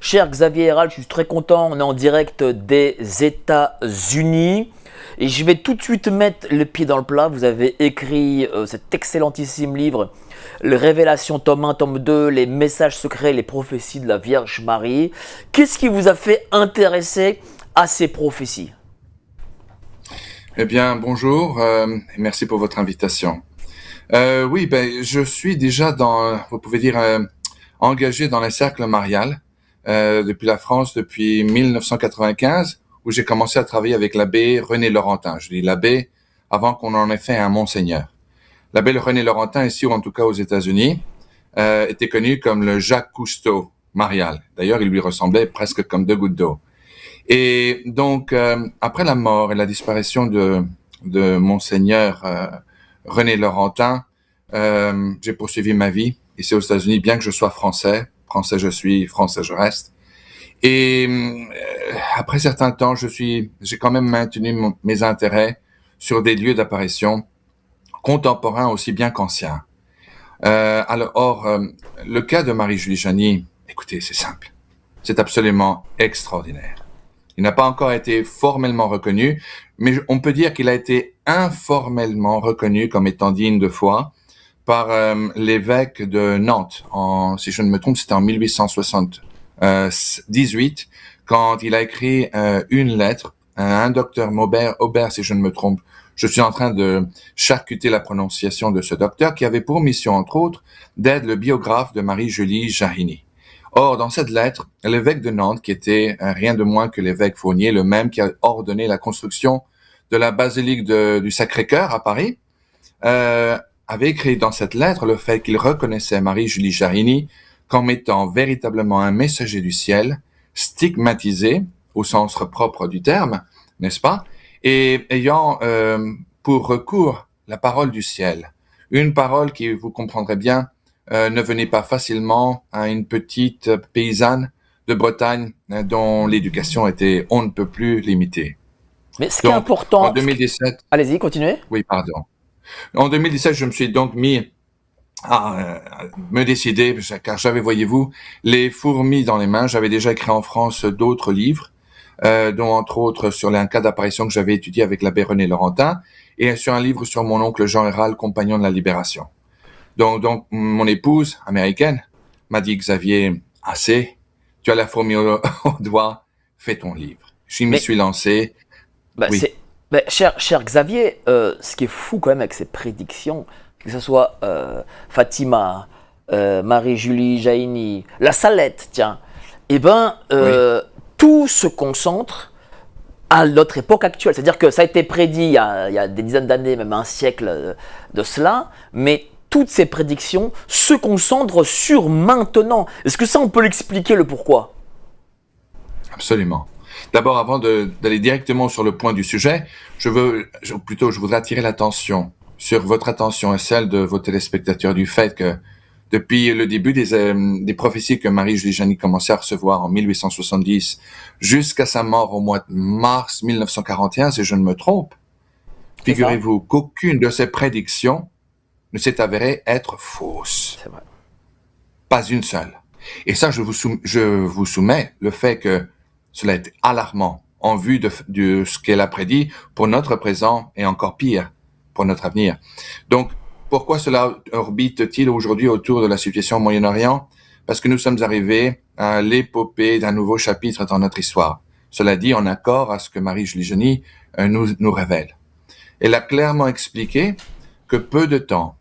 Cher Xavier Héral, je suis très content, on est en direct des États-Unis. Et je vais tout de suite mettre le pied dans le plat. Vous avez écrit cet excellentissime livre, les Révélations, tome 1, tome 2, les messages secrets, les prophéties de la Vierge Marie. Qu'est-ce qui vous a fait intéresser à ces prophéties? Eh bien, bonjour, et merci pour votre invitation. Oui, je suis déjà vous pouvez dire, engagé dans les cercles marial depuis la France depuis 1995, où j'ai commencé à travailler avec l'abbé René Laurentin. Je dis l'abbé avant qu'on en ait fait un monseigneur. L'abbé René Laurentin, ici ou en tout cas aux États-Unis, était connu comme le Jacques Cousteau marial. D'ailleurs, il lui ressemblait presque comme deux gouttes d'eau. Et donc, après la mort et la disparition de Monseigneur René Laurentin, j'ai poursuivi ma vie ici aux États-Unis, bien que je sois français je suis, français je reste. Et après certains temps, j'ai quand même maintenu mes intérêts sur des lieux d'apparition contemporains aussi bien qu'anciens. Le cas de Marie-Julie Jahenny, écoutez, c'est simple, c'est absolument extraordinaire. Il n'a pas encore été formellement reconnu, mais on peut dire qu'il a été informellement reconnu comme étant digne de foi par l'évêque de Nantes. Si je ne me trompe, c'était en 1878, quand il a écrit une lettre à un docteur Aubert, si je ne me trompe. Je suis en train de charcuter la prononciation de ce docteur qui avait pour mission, entre autres, d'être le biographe de Marie-Julie Jahenny. Or, dans cette lettre, l'évêque de Nantes, qui était rien de moins que l'évêque Fournier, le même qui a ordonné la construction de la basilique du Sacré-Cœur à Paris, avait écrit dans cette lettre le fait qu'il reconnaissait Marie-Julie Jahenny comme étant véritablement un messager du ciel, stigmatisé au sens propre du terme, n'est-ce pas, et ayant pour recours la parole du ciel. Une parole qui, vous comprendrez bien, ne venait pas facilement à une petite paysanne de Bretagne dont l'éducation était on ne peut plus limitée. Mais ce qui est Donc, en important... 2017, Allez-y, continuez. oui, pardon. En 2017, je me suis donc mis à me décider, car j'avais, voyez-vous, les fourmis dans les mains. J'avais déjà écrit en France d'autres livres, dont entre autres sur un cas d'apparition que j'avais étudié avec l'abbé René Laurentin, et sur un livre sur mon oncle Jean Héral, compagnon de la Libération. Donc, mon épouse américaine m'a dit, Xavier, assez, tu as la fourmi au doigt, fais ton livre. Je m'y Mais suis lancé. Oui, cher Xavier, ce qui est fou quand même avec ces prédictions, que ce soit Fatima, Marie-Julie Jahenny, la Salette, tiens, oui, tout se concentre à notre époque actuelle. C'est-à-dire que ça a été prédit il y a des dizaines d'années, même un siècle de cela, mais toutes ces prédictions se concentrent sur maintenant. Est-ce que ça, on peut l'expliquer le pourquoi? absolument. D'abord, avant d'aller directement sur le point du sujet, je voudrais attirer l'attention sur votre attention et celle de vos téléspectateurs du fait que depuis le début des prophéties que Marie-Julie Jahenny commençait à recevoir en 1870 jusqu'à sa mort au mois de mars 1941, si je ne me trompe, C'est ça? figurez-vous qu'aucune de ces prédictions ne s'est avérée être fausse. C'est vrai. Pas une seule. Et ça, je vous soumets le fait que cela est alarmant en vue de ce qu'elle a prédit pour notre présent et encore pire pour notre avenir. Donc, pourquoi cela orbite-t-il aujourd'hui autour de la situation au Moyen-Orient? Parce que nous sommes arrivés à l'épopée d'un nouveau chapitre dans notre histoire. Cela dit en accord à ce que Marie-Julie Jahenny nous révèle. Elle a clairement expliqué que peu de temps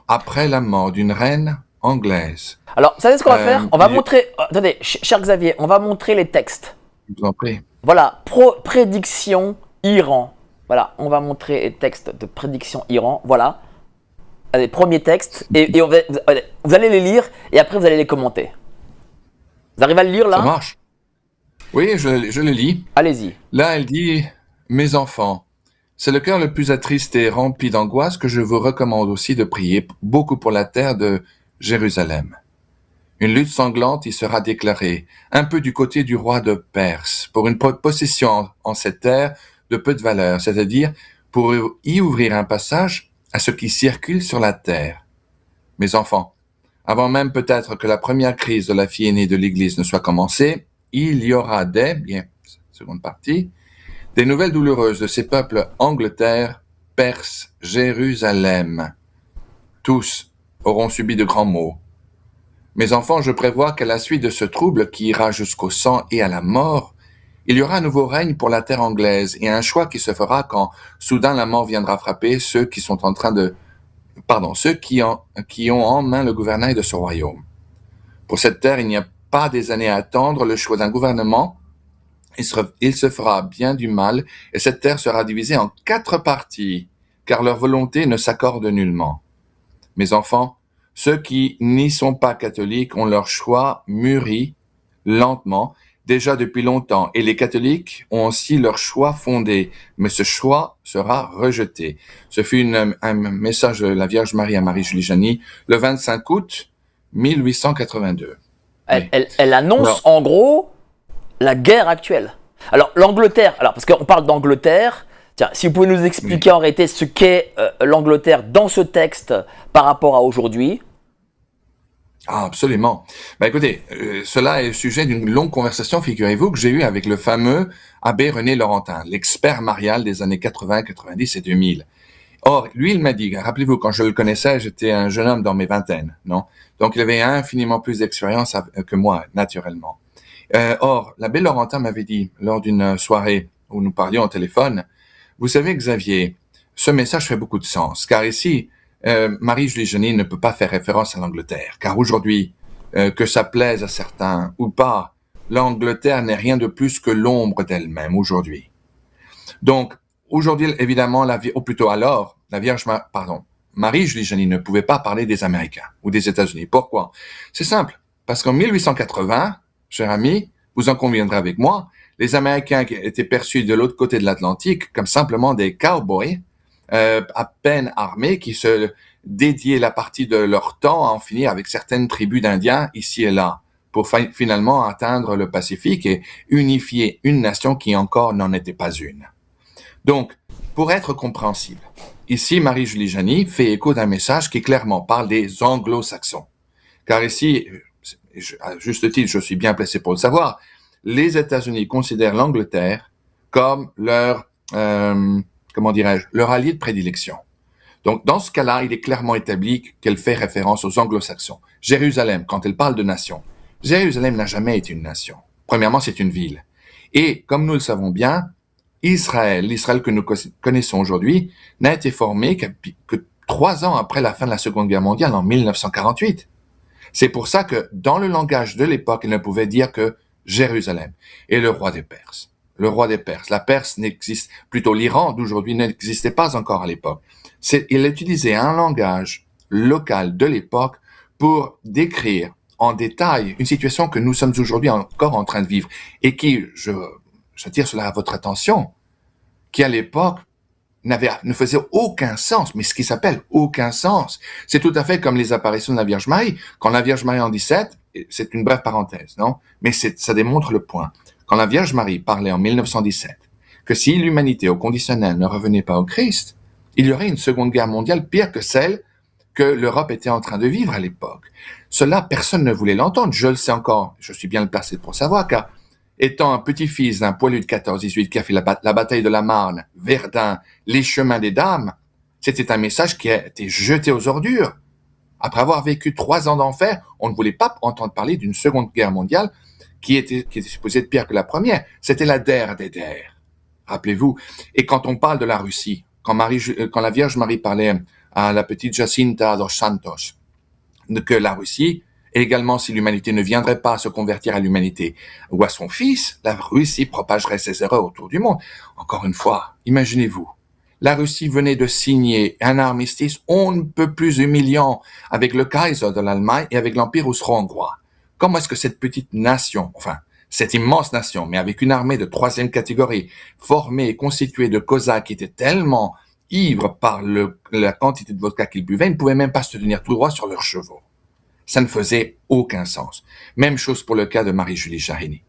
après la mort d'une reine anglaise, Alors, vous savez ce qu'on va faire? On va il- montrer... attendez, cher Xavier, on va montrer les textes. je vous en prie. Voilà, prédiction Iran. Voilà, on va montrer les textes de prédiction Iran. Voilà, allez, premier texte. Et vous allez les lire et après vous allez les commenter. Vous arrivez à le lire Ça là? marche? Oui, je le lis. Allez-y. Là, elle dit, mes enfants, c'est le cœur le plus attristé et rempli d'angoisse que je vous recommande aussi de prier beaucoup pour la terre de Jérusalem. Une lutte sanglante y sera déclarée, un peu du côté du roi de Perse, pour une possession en cette terre de peu de valeur, c'est-à-dire pour y ouvrir un passage à ce qui circule sur la terre. Mes enfants, avant même peut-être que la première crise de la fille aînée de l'Église ne soit commencée, il y aura seconde partie, des nouvelles douloureuses de ces peuples Angleterre, Perse, Jérusalem. Tous auront subi de grands maux. Mes enfants, je prévois qu'à la suite de ce trouble qui ira jusqu'au sang et à la mort, il y aura un nouveau règne pour la terre anglaise et un choix qui se fera quand soudain la mort viendra frapper ceux qui ont en main le gouvernail de ce royaume. Pour cette terre, il n'y a pas des années à attendre le choix d'un gouvernement. Il se fera bien du mal et cette terre sera divisée en 4 parties, car leur volonté ne s'accorde nullement. Mes enfants, ceux qui n'y sont pas catholiques ont leur choix mûri lentement, déjà depuis longtemps, et les catholiques ont aussi leur choix fondé, mais ce choix sera rejeté. Ce fut un message de la Vierge Marie à Marie-Julie Janis le 25 août 1882. Elle annonce en gros la guerre actuelle. Alors l'Angleterre, parce qu'on parle d'Angleterre, tiens, si vous pouvez nous expliquer en réalité ce qu'est l'Angleterre dans ce texte par rapport à aujourd'hui. Ah, absolument. Écoutez, cela est le sujet d'une longue conversation, figurez-vous, que j'ai eue avec le fameux abbé René Laurentin, l'expert marial des années 80, 90 et 2000. Or, lui, il m'a dit, rappelez-vous, quand je le connaissais, j'étais un jeune homme dans mes vingtaines, non? Donc, il avait infiniment plus d'expérience que moi, naturellement. Or, l'abbé Laurentin m'avait dit, lors d'une soirée où nous parlions au téléphone, vous savez, Xavier, ce message fait beaucoup de sens, car ici, Marie-Julie Janis ne peut pas faire référence à l'Angleterre, car aujourd'hui, que ça plaise à certains ou pas, l'Angleterre n'est rien de plus que l'ombre d'elle-même aujourd'hui. Donc, aujourd'hui, évidemment, Marie-Julie Janis ne pouvait pas parler des Américains ou des États-Unis. Pourquoi? C'est simple, parce qu'en 1880, cher ami, vous en conviendrez avec moi, les Américains étaient perçus de l'autre côté de l'Atlantique comme simplement des cowboys, à peine armés, qui se dédiaient la partie de leur temps à en finir avec certaines tribus d'Indiens ici et là, pour finalement atteindre le Pacifique et unifier une nation qui encore n'en était pas une. Donc, pour être compréhensible, ici Marie-Julie Janis fait écho d'un message qui clairement parle des anglo-saxons. Car ici, à juste titre, je suis bien placé pour le savoir, les États-Unis considèrent l'Angleterre comme leur allié de prédilection. Donc, dans ce cas-là, il est clairement établi qu'elle fait référence aux anglo-saxons. Jérusalem, quand elle parle de nation, Jérusalem n'a jamais été une nation. Premièrement, c'est une ville. Et, comme nous le savons bien, l'Israël que nous connaissons aujourd'hui, n'a été formé que 3 ans après la fin de la Seconde Guerre mondiale, en 1948. C'est pour ça que, dans le langage de l'époque, il ne pouvait dire que Jérusalem et le roi des Perses. Le roi des Perses. La Perse n'existe, plutôt l'Iran d'aujourd'hui n'existait pas encore à l'époque. Il utilisait un langage local de l'époque pour décrire en détail une situation que nous sommes aujourd'hui encore en train de vivre et qui, j'attire cela à votre attention, qui à l'époque ne faisait aucun sens, mais ce qui s'appelle aucun sens. C'est tout à fait comme les apparitions de la Vierge Marie. Quand la Vierge Marie en 17, c'est une brève parenthèse, non? Mais ça démontre le point. Quand la Vierge Marie parlait en 1917 que si l'humanité au conditionnel ne revenait pas au Christ, il y aurait une seconde guerre mondiale pire que celle que l'Europe était en train de vivre à l'époque. Cela, personne ne voulait l'entendre. Je le sais encore. Je suis bien placé pour savoir, car étant un petit-fils d'un poilu de 14-18 qui a fait la bataille de la Marne, Verdun, les chemins des dames, c'était un message qui a été jeté aux ordures. Après avoir vécu 3 ans d'enfer, on ne voulait pas entendre parler d'une seconde guerre mondiale qui était supposée être pire que la première. C'était la der des der. Rappelez-vous. Et quand on parle de la Russie, quand la Vierge Marie parlait à la petite Jacinta dos Santos, que la Russie, également si l'humanité ne viendrait pas se convertir à l'humanité ou à son fils, la Russie propagerait ses erreurs autour du monde. Encore une fois, imaginez-vous. La Russie venait de signer un armistice on ne peut plus humiliant avec le Kaiser de l'Allemagne et avec l'Empire austro-hongrois. Comment est-ce que cette petite nation, cette immense nation, mais avec une armée de 3e catégorie, formée et constituée de Cosaques qui étaient tellement ivres par la quantité de vodka qu'ils buvaient, ils ne pouvaient même pas se tenir tout droit sur leurs chevaux. Ça ne faisait aucun sens. Même chose pour le cas de Marie-Julie Janis.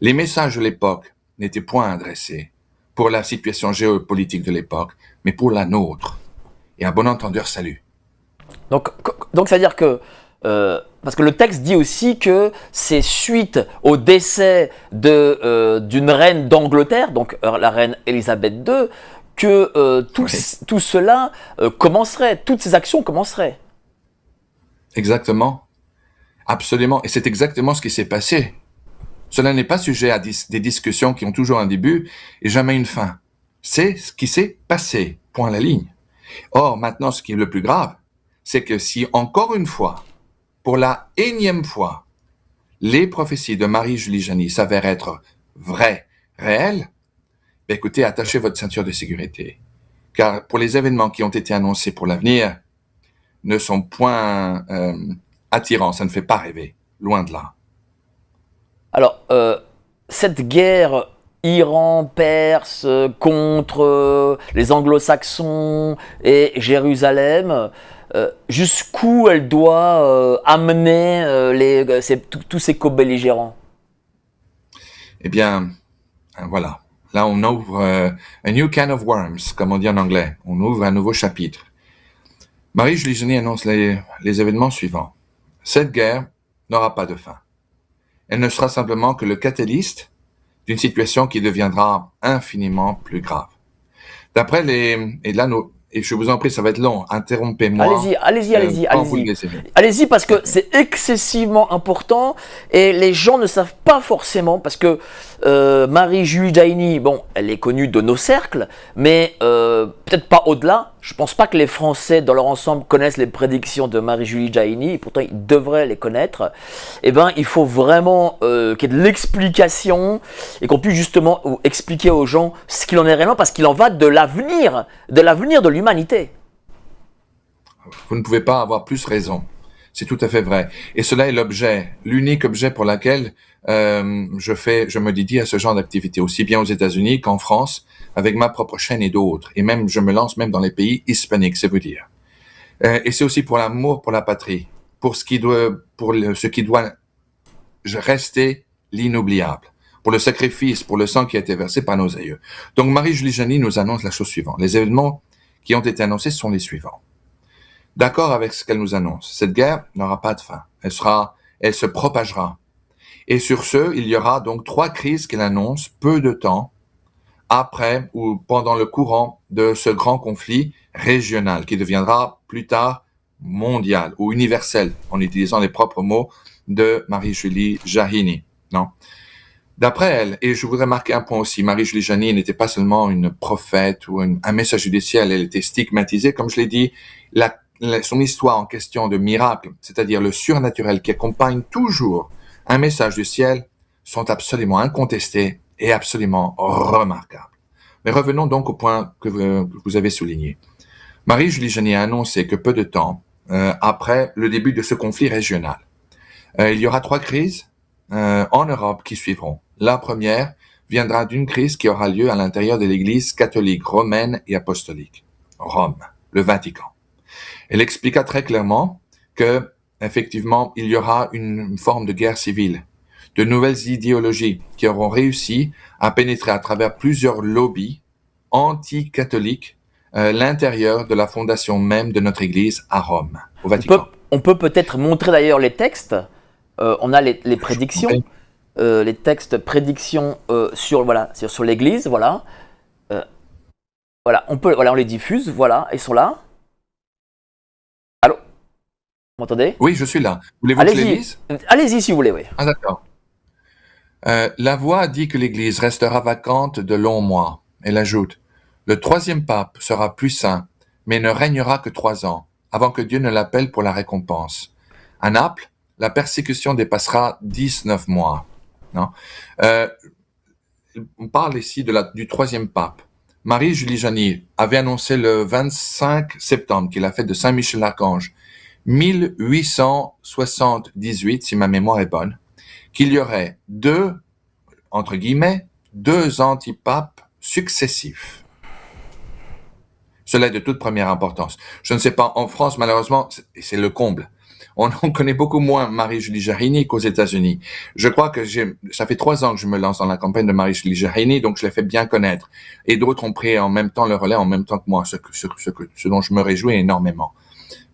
Les messages de l'époque n'étaient point adressés pour la situation géopolitique de l'époque, mais pour la nôtre. Et un bon entendeur, salut. Donc c'est-à-dire que Parce que le texte dit aussi que c'est suite au décès d'une reine d'Angleterre, donc la reine Élisabeth II, que Oui, tout cela commencerait, toutes ces actions commenceraient. exactement. Absolument. Et c'est exactement ce qui s'est passé. Cela n'est pas sujet à des discussions qui ont toujours un début et jamais une fin. C'est ce qui s'est passé. Point à la ligne. Or, maintenant, ce qui est le plus grave, c'est que si encore une fois, pour la énième fois, les prophéties de Marie-Julie Janis s'avèrent être vraies, réelles, ben écoutez, attachez votre ceinture de sécurité. Car pour les événements qui ont été annoncés pour l'avenir ne sont point attirants, ça ne fait pas rêver, loin de là. Alors, cette guerre Iran-Perse contre les Anglo-Saxons et Jérusalem, jusqu'où elle doit amener tous ces co-belligérants? Eh bien, voilà. Là, on ouvre a new can of worms, comme on dit en anglais. On ouvre un nouveau chapitre. Marie-Julie Janis annonce les événements suivants. Cette guerre n'aura pas de fin. Elle ne sera simplement que le catalyste d'une situation qui deviendra infiniment plus grave. D'après et je vous en prie, ça va être long, interrompez-moi Allez-y, allez-y, allez-y, quand vous le allez-y. désirez. Allez-y parce que Ok. c'est excessivement important et les gens ne savent pas forcément parce que Marie-Julie Jaini, bon, elle est connue de nos cercles, mais peut-être pas au-delà. Je pense pas que les Français dans leur ensemble connaissent les prédictions de Marie-Julie Jaini, et pourtant ils devraient les connaître. Eh ben, il faut vraiment qu'il y ait de l'explication et qu'on puisse justement expliquer aux gens ce qu'il en est réellement parce qu'il en va de l'avenir de l'humanité. Vous ne pouvez pas avoir plus raison. C'est tout à fait vrai. Et cela est l'unique objet pour lequel je me dédie à ce genre d'activité, aussi bien aux États-Unis qu'en France, avec ma propre chaîne et d'autres. Et même, je me lance même dans les pays hispaniques, c'est vous dire. Et c'est aussi pour l'amour pour la patrie, ce qui doit rester l'inoubliable, pour le sacrifice, pour le sang qui a été versé par nos aïeux. Donc, Marie-Julie Janis nous annonce la chose suivante. Les événements qui ont été annoncés sont les suivants. D'accord avec ce qu'elle nous annonce, cette guerre n'aura pas de fin. Elle se propagera. Et sur ce, il y aura donc 3 crises qu'elle annonce peu de temps après ou pendant le courant de ce grand conflit régional qui deviendra plus tard mondial ou universel, en utilisant les propres mots de Marie-Julie Jaini. Non. D'après elle, et je voudrais marquer un point aussi, Marie-Julie Jaini n'était pas seulement une prophète ou un messager du ciel, elle était stigmatisée, comme je l'ai dit, son histoire en question de miracle, c'est-à-dire le surnaturel qui accompagne toujours un message du ciel, sont absolument incontestés et absolument remarquables. Mais revenons donc au point que vous avez souligné. Marie-Julie Janis a annoncé que peu de temps après le début de ce conflit régional, il y aura 3 crises en Europe qui suivront. La première viendra d'une crise qui aura lieu à l'intérieur de l'Église catholique romaine et apostolique, Rome, le Vatican. Elle expliqua très clairement que, effectivement, il y aura une forme de guerre civile, de nouvelles idéologies qui auront réussi à pénétrer à travers plusieurs lobbies anti-catholiques l'intérieur de la fondation même de notre Église à Rome, au Vatican. On peut peut-être montrer d'ailleurs les textes. On a les Je vous en prédictions, prie. les textes prédictions sur l'Église, voilà. Euh, voilà, on les diffuse, voilà, ils sont là. Allô, vous m'entendez? Oui, je suis là. Voulez-vous que je les Allez-y, lise? allez-y si vous voulez, oui. Ah, d'accord. La voix dit que l'Église restera vacante de longs mois. Elle ajoute, le 3e pape sera plus saint, mais ne régnera que 3 ans, avant que Dieu ne l'appelle pour la récompense. À Naples, la persécution dépassera 19 mois. Non? Euh, on parle ici du 3e pape. Marie-Julie Janis avait annoncé le 25 septembre, qui est la fête de Saint-Michel-Archange, 1878, si ma mémoire est bonne, qu'il y aurait entre guillemets, 2 antipapes successifs. Cela est de toute première importance. Je ne sais pas, en France, malheureusement, c'est le comble. On connaît beaucoup moins Marie-Julie Jaini qu'aux États-Unis. Je crois que ça fait 3 ans que je me lance dans la campagne de Marie-Julie Jaini, donc je l'ai fait bien connaître. Et d'autres ont pris en même temps le relais, en même temps que moi, ce dont je me réjouis énormément.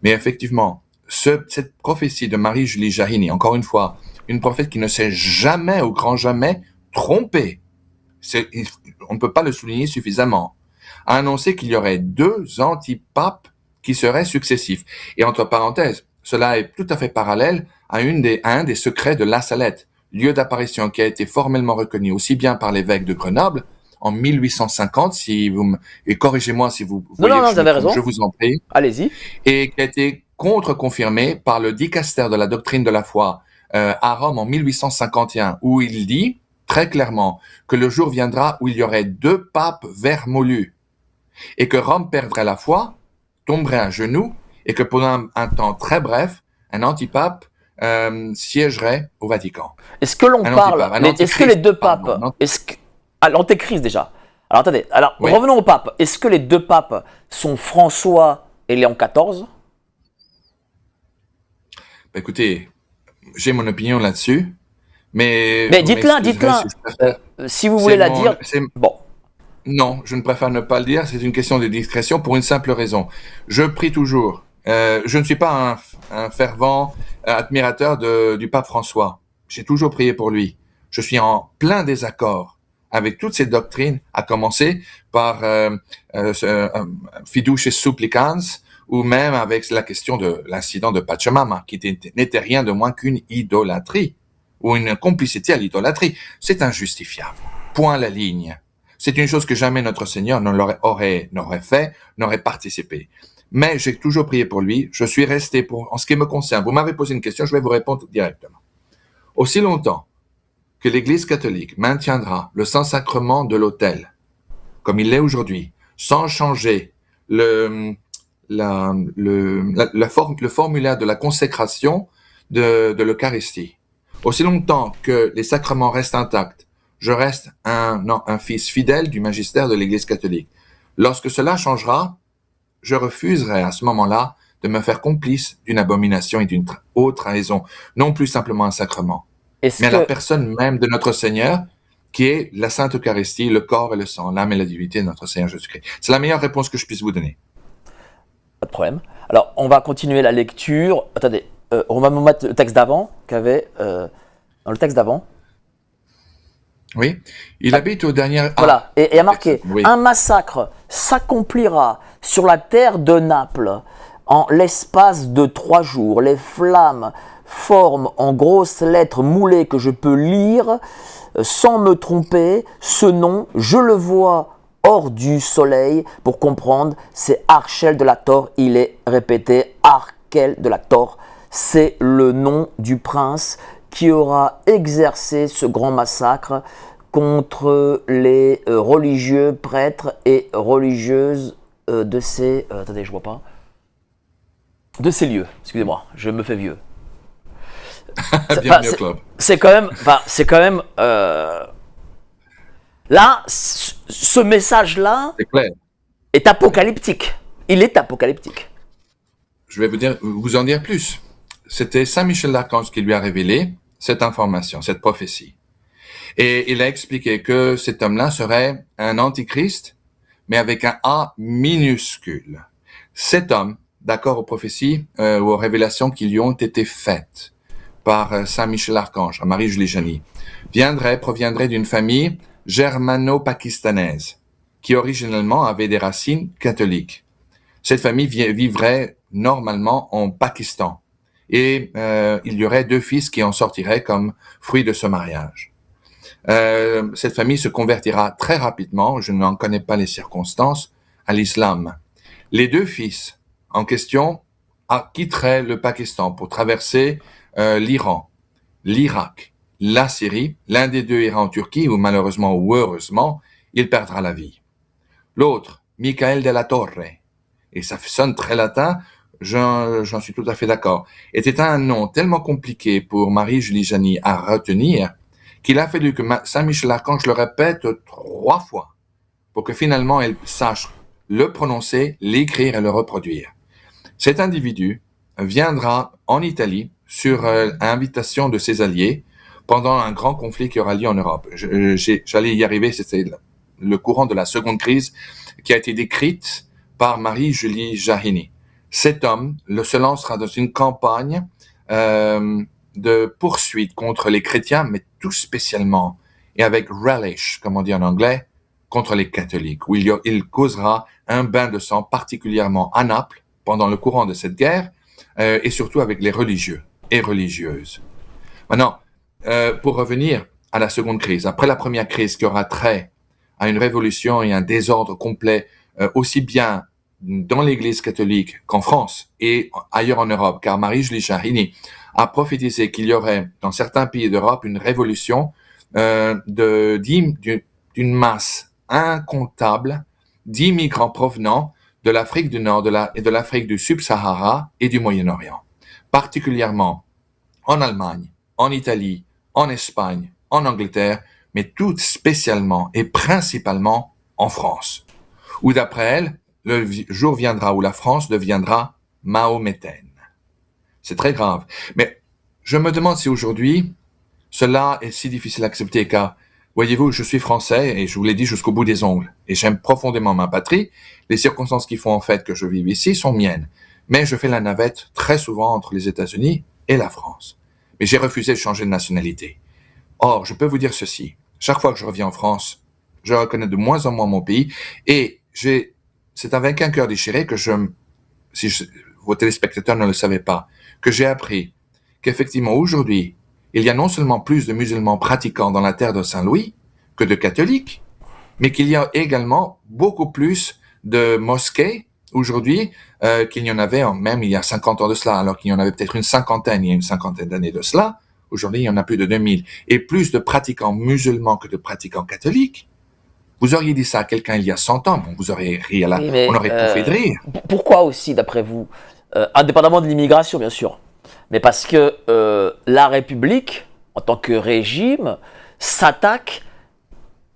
Mais effectivement, cette prophétie de Marie-Julie Jahini, encore une fois, une prophète qui ne s'est jamais, au grand jamais, trompée, on ne peut pas le souligner suffisamment, a annoncé qu'il y aurait 2 antipapes qui seraient successifs. Et entre parenthèses, cela est tout à fait parallèle à un des secrets de La Salette, lieu d'apparition qui a été formellement reconnu aussi bien par l'évêque de Grenoble en 1850, et corrigez-moi si vous voyez Non, vous avez raison. je vous en prie. Allez-y. Et qui a été contre-confirmé par le dicaster de la doctrine de la foi à Rome en 1851, où il dit très clairement que le jour viendra où il y aurait 2 papes vermoulus et que Rome perdrait la foi, tomberait à genoux et que pendant un temps très bref, un antipape siégerait au Vatican. Est-ce que l'on parle, est-ce que les 2 papes, l'antéchrist déjà. Alors attendez, oui. Revenons au pape. Est-ce que les 2 papes sont François et Léon XIV? Écoutez, j'ai mon opinion là-dessus, mais dites-la. Si vous voulez la dire, bon. Non, je ne préfère ne pas le dire. C'est une question de discrétion pour une simple raison. Je prie toujours. Je ne suis pas un fervent admirateur du pape François. J'ai toujours prié pour lui. Je suis en plein désaccord avec toutes ces doctrines, à commencer par Fiducia Supplicans, ou même avec la question de l'incident de Pachamama, qui n'était rien de moins qu'une idolâtrie, ou une complicité à l'idolâtrie. C'est injustifiable. Point la ligne. C'est une chose que jamais notre Seigneur n'aurait fait, n'aurait participé. Mais j'ai toujours prié pour lui. Je suis resté en ce qui me concerne. Vous m'avez posé une question, je vais vous répondre directement. Aussi longtemps que l'Église catholique maintiendra le Saint-Sacrement de l'autel, comme il l'est aujourd'hui, sans changer le formulaire de la consécration de l'Eucharistie, aussi longtemps que les sacrements restent intacts, je reste un fils fidèle du magistère de l'Église catholique. Lorsque cela changera, je refuserai à ce moment-là de me faire complice d'une abomination et d'une haute trahison, non plus simplement un sacrement, mais à la personne même de notre Seigneur, qui est la Sainte Eucharistie, le corps et le sang, l'âme et la divinité de notre Seigneur Jésus-Christ. C'est la meilleure réponse que je puisse vous donner. Pas de problème. Alors, on va continuer la lecture. Attendez, on va me mettre le texte d'avant, dans le texte d'avant. Oui, il habite au dernier... Voilà, et a marqué oui. Un massacre s'accomplira sur la terre de Naples en l'espace de 3 jours. Les flammes forment en grosses lettres moulées que je peux lire sans me tromper. Ce nom, je le vois hors du soleil pour comprendre, c'est Archel de la Torre. Il est répété Archel de la Torre. C'est le nom du prince qui aura exercé ce grand massacre contre les religieux prêtres et religieuses de ces... attendez, je vois pas. De ces lieux. Excusez-moi, je me fais vieux. Bienvenue au club. C'est quand même... Là, ce message-là est apocalyptique. Il est apocalyptique. Je vais vous en dire plus. C'était Saint Michel d'Archange qui lui a révélé cette information, cette prophétie. Et il a expliqué que cet homme-là serait un antichrist, mais avec un A minuscule. Cet homme, d'accord aux prophéties ou aux révélations qui lui ont été faites par Saint Michel d'Archange, à Marie-Julie Jahini, proviendrait d'une famille germano-pakistanaise, qui originellement avait des racines catholiques. Cette famille vivrait normalement en Pakistan. Et il y aurait 2 fils qui en sortiraient comme fruit de ce mariage. Cette famille se convertira très rapidement, je n'en connais pas les circonstances, à l'islam. Les 2 fils en question quitteraient le Pakistan pour traverser l'Iran, l'Irak, la Syrie. L'un des 2 ira en Turquie où malheureusement ou heureusement, il perdra la vie. L'autre, Michael de la Torre, et ça sonne très latin, j'en suis tout à fait d'accord, était un nom tellement compliqué pour Marie-Julie Jahini à retenir qu'il a fallu que Saint Michel d'Archange le répète 3 fois pour que finalement elle sache le prononcer, l'écrire et le reproduire. Cet individu viendra en Italie sur invitation de ses alliés pendant un grand conflit qui aura lieu en Europe. J'allais y arriver, c'était le courant de la seconde crise qui a été décrite par Marie-Julie Jahini. cet homme se lancera dans une campagne de poursuite contre les chrétiens, mais tout spécialement, et avec relish, comme on dit en anglais, contre les catholiques, où il causera un bain de sang particulièrement à Naples pendant le courant de cette guerre, et surtout avec les religieux et religieuses. Maintenant, pour revenir à la seconde crise, après la première crise qui aura trait à une révolution et un désordre complet, aussi bien dans l'Église catholique qu'en France et ailleurs en Europe, car Marie-Julie Jarrini a prophétisé qu'il y aurait dans certains pays d'Europe une révolution d'une masse incontable d'immigrants provenant de l'Afrique du Nord et de l'Afrique du Sub-Sahara et du Moyen-Orient, particulièrement en Allemagne, en Italie, en Espagne, en Angleterre, mais toutes spécialement et principalement en France, où d'après elle, le jour viendra où la France deviendra mahométaine. C'est très grave. Mais je me demande si aujourd'hui, cela est si difficile à accepter, car, voyez-vous, je suis français et je vous l'ai dit jusqu'au bout des ongles, et j'aime profondément ma patrie. Les circonstances qui font en fait que je vive ici sont miennes, mais je fais la navette très souvent entre les États-Unis et la France. Mais j'ai refusé de changer de nationalité. Or, je peux vous dire ceci. Chaque fois que je reviens en France, je reconnais de moins en moins mon pays, et c'est avec un cœur déchiré que vos téléspectateurs ne le savaient pas, que j'ai appris qu'effectivement aujourd'hui, il y a non seulement plus de musulmans pratiquants dans la terre de Saint-Louis que de catholiques, mais qu'il y a également beaucoup plus de mosquées aujourd'hui qu'il n'y en avait même il y a 50 ans de cela, alors qu'il y en avait peut-être il y a une cinquantaine d'années de cela. Aujourd'hui, il y en a plus de 2000. Et plus de pratiquants musulmans que de pratiquants catholiques. Vous auriez dit ça à quelqu'un il y a 100 ans, bon, vous auriez ri Oui, mais, on aurait tout fait de rire. Pourquoi aussi, d'après vous, indépendamment de l'immigration, bien sûr, mais parce que la République, en tant que régime, s'attaque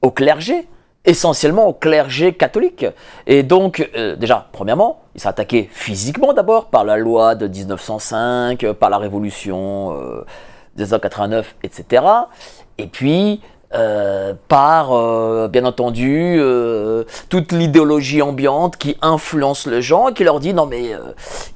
au clergé, essentiellement au clergé catholique. Et donc, déjà, premièrement, il s'est attaqué physiquement d'abord, par la loi de 1905, par la Révolution 1989, etc. Et puis, par, bien entendu, toute l'idéologie ambiante qui influence les gens et qui leur dit non mais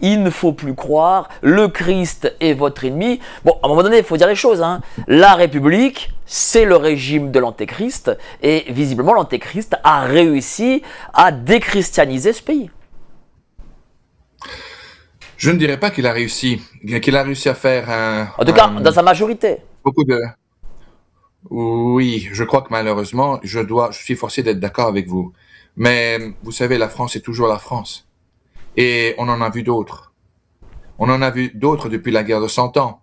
il ne faut plus croire, le Christ est votre ennemi. Bon, à un moment donné, il faut dire les choses, hein. La République, c'est le régime de l'Antéchrist et visiblement l'Antéchrist a réussi à déchristianiser ce pays. Je ne dirais pas qu'il a réussi à faire En tout cas, dans sa majorité. beaucoup de... Oui, je crois que malheureusement, je suis forcé d'être d'accord avec vous. Mais vous savez, la France est toujours la France. Et on en a vu d'autres. On en a vu d'autres depuis la guerre de 100 ans.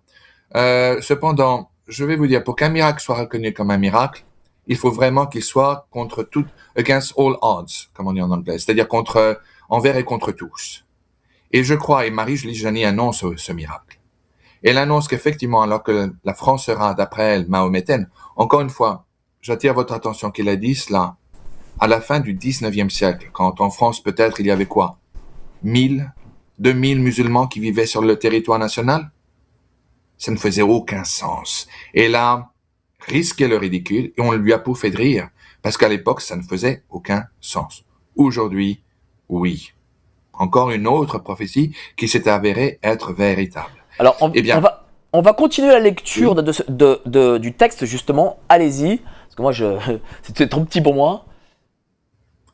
Cependant, je vais vous dire, pour qu'un miracle soit reconnu comme un miracle, il faut vraiment qu'il soit against all odds, comme on dit en anglais, c'est-à-dire envers et contre tous. Et je crois, et Marie-Julie Jarrini annonce ce miracle. Elle annonce qu'effectivement, alors que la France sera, d'après elle, mahométaine, encore une fois, j'attire votre attention qu'elle a dit cela à la fin du 19e siècle, quand en France, peut-être, il y avait quoi 1000, 2000 musulmans qui vivaient sur le territoire national? Ça ne faisait aucun sens. Elle a risqué le ridicule et on lui a pouffé de rire, parce qu'à l'époque, ça ne faisait aucun sens. Aujourd'hui, oui. Encore une autre prophétie qui s'est avérée être véritable. Alors, on va continuer la lecture du texte, justement. Allez-y, parce que moi, c'était trop petit pour moi.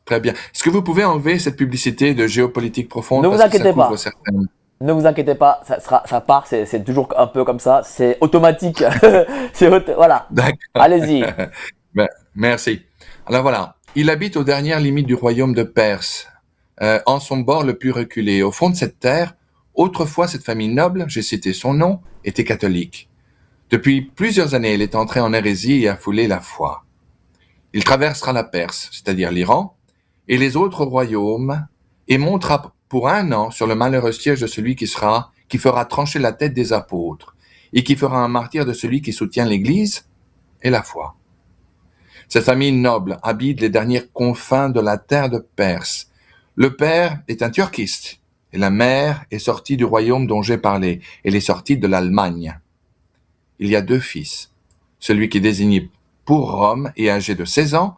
Très bien. Est-ce que vous pouvez enlever cette publicité de géopolitique profonde? Ne vous inquiétez pas. Ne vous inquiétez pas, ça part, c'est toujours un peu comme ça, c'est automatique. Voilà. D'accord. Allez-y. Merci. Alors voilà, il habite aux dernières limites du royaume de Perse, en son bord le plus reculé. Au fond de cette terre, autrefois cette famille noble, j'ai cité son nom, était catholique. Depuis plusieurs années, elle est entrée en hérésie et a foulé la foi. Il traversera la Perse, c'est-à-dire l'Iran, et les autres royaumes, et montera pour 1 an sur le malheureux siège de celui qui fera trancher la tête des apôtres, et qui fera un martyr de celui qui soutient l'Église et la foi. Cette famille noble habite les derniers confins de la terre de Perse. Le père est un turquiste, et la mère est sortie du royaume dont j'ai parlé. Elle est sortie de l'Allemagne. Il y a 2 fils. Celui qui est désigné pour Rome est âgé de 16 ans,